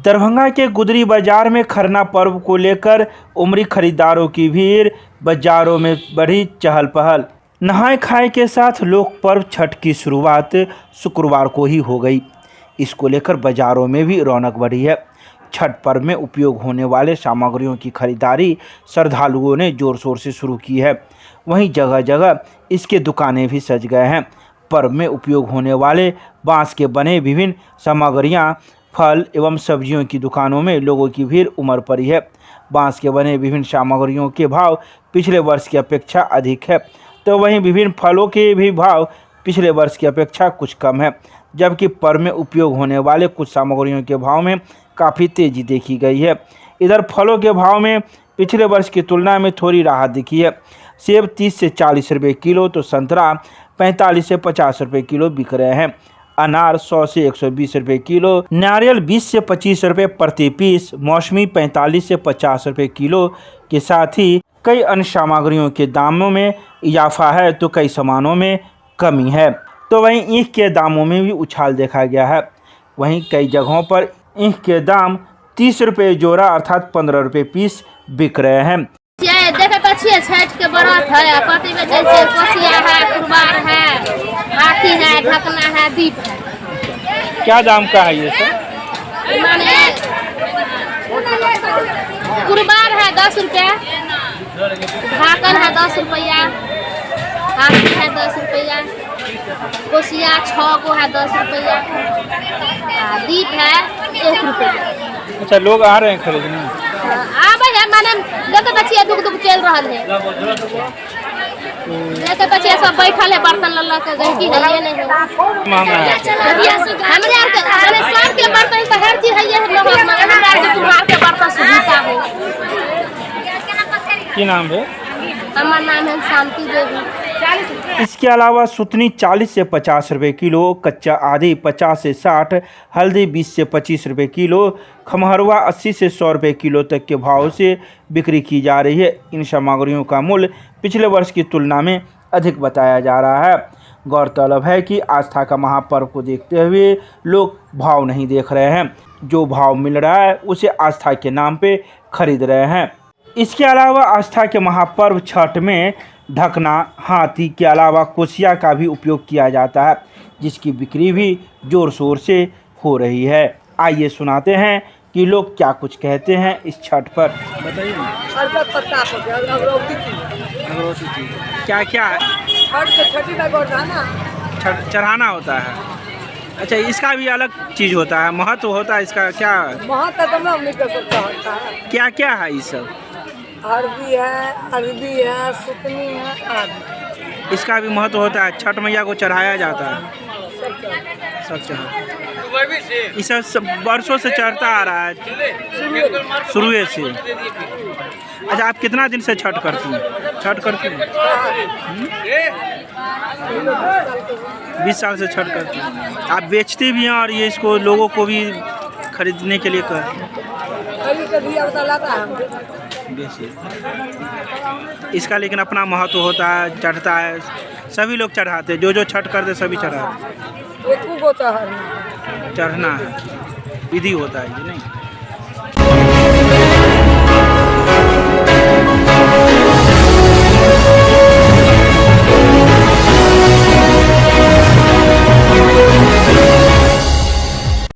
दरभंगा के गुदरी बाजार में खरना पर्व को लेकर उमड़ी खरीदारों की भीड़, बाजारों में बढ़ी चहल पहल। नहाय खाए के साथ लोक पर्व छठ की शुरुआत शुक्रवार को ही हो गई। इसको लेकर बाजारों में भी रौनक बढ़ी है। छठ पर्व में उपयोग होने वाले सामग्रियों की खरीदारी श्रद्धालुओं ने जोर शोर से शुरू की है। वहीं जगह जगह इसके दुकानें भी सज गए हैं। पर्व में उपयोग होने वाले बांस के बने विभिन्न सामग्रियां, फल एवं सब्जियों की दुकानों में लोगों की भीड़ उमड़ पड़ी है। बांस के बने विभिन्न सामग्रियों के भाव पिछले वर्ष की अपेक्षा अधिक है, तो वहीं विभिन्न फलों के भी भाव पिछले वर्ष की अपेक्षा कुछ कम है। जबकि पर्व में उपयोग होने वाले कुछ सामग्रियों के भाव में काफ़ी तेज़ी देखी गई है। इधर फलों के भाव में पिछले वर्ष की तुलना में थोड़ी राहत दिखी है। सेब 30 से 40 रुपये किलो, तो संतरा 45 से 50 रुपये किलो बिक रहे हैं। अनार 100 से 120 रुपये किलो, नारियल 20 से 25 रुपये प्रति पीस, मौसमी 45 से 50 रुपये किलो के साथ ही कई अन्य सामग्रियों के दामों में इजाफा है, तो कई सामानों में कमी है। तो वहीं ईंख के दामों में भी उछाल देखा गया है। वहीं कई जगहों पर ईंख के दाम 30 रुपये जोड़ा अर्थात 15 रुपये पीस बिक रहे हैं। देखे तो अच्छी है, छठ के बरात है, पति में जैसे कोसिया है, कुरबार है, हाथी है, ढकना है, दीप है। क्या दाम का है ये सब? माने कुरबार है 10 रुपया, ढाकन है 10 रुपया, हाथी है 10 रुपया, कोसिया 6 को है 10 रुपया, दीप है 1 रुपया। अच्छा, लोग आ रहे हैं खरीदने? आबे है, माने देखे बच्चिया दुख चल रहा है। देखे बच्चिया सब बैठल है, बर्तन लल्ला के गहकी है, ये नहीं है महंगा है। हमरे यार के सब के बर्तन तो हर चीज है, ये हमरा के कुमार के बर्तन सुविधा है। की नाम है? हमारा नाम है शांति देवी। इसके अलावा सुतनी 40 से 50 रुपये किलो, कच्चा आदि 50 से 60, हल्दी 20 से 25 रुपये किलो, खमहरवा 80 से 100 रुपये किलो तक के भाव से बिक्री की जा रही है। इन सामग्रियों का मूल्य पिछले वर्ष की तुलना में अधिक बताया जा रहा है। गौरतलब है कि आस्था का महापर्व को देखते हुए लोग भाव नहीं देख रहे हैं। जो भाव मिल रहा है उसे आस्था के नाम पे खरीद रहे हैं। इसके अलावा आस्था के महापर्व छठ में ढकना, हाथी के अलावा कोसिया का भी उपयोग किया जाता है, जिसकी बिक्री भी जोर शोर से हो रही है। आइए सुनाते हैं कि लोग क्या कुछ कहते हैं इस छठ पर। बताइए क्या क्या छठ चढ़ाना होता है? अच्छा, इसका भी अलग चीज़ होता है, महत्व होता है इसका? क्या महत्व? क्या क्या है ये सब? अरबी है, सुतनी है, आदि। इसका भी महत्व होता है। छठ मैया को चढ़ाया जाता है, सब चढ़ा। इस सब वर्षों से चढ़ता आ रहा है, शुरू से। अच्छा, आप कितना दिन से छठ करती हैं? 20 साल से छठ करती हैं। आप बेचती भी हैं और ये इसको लोगों को भी खरीदने के लिए इसका लेकिन अपना महत्व होता है, चढ़ता है, सभी लोग चढ़ाते, जो छठ करते सभी चढ़ाते। चढ़ना चढ़ना विधि होता है ये, नहीं?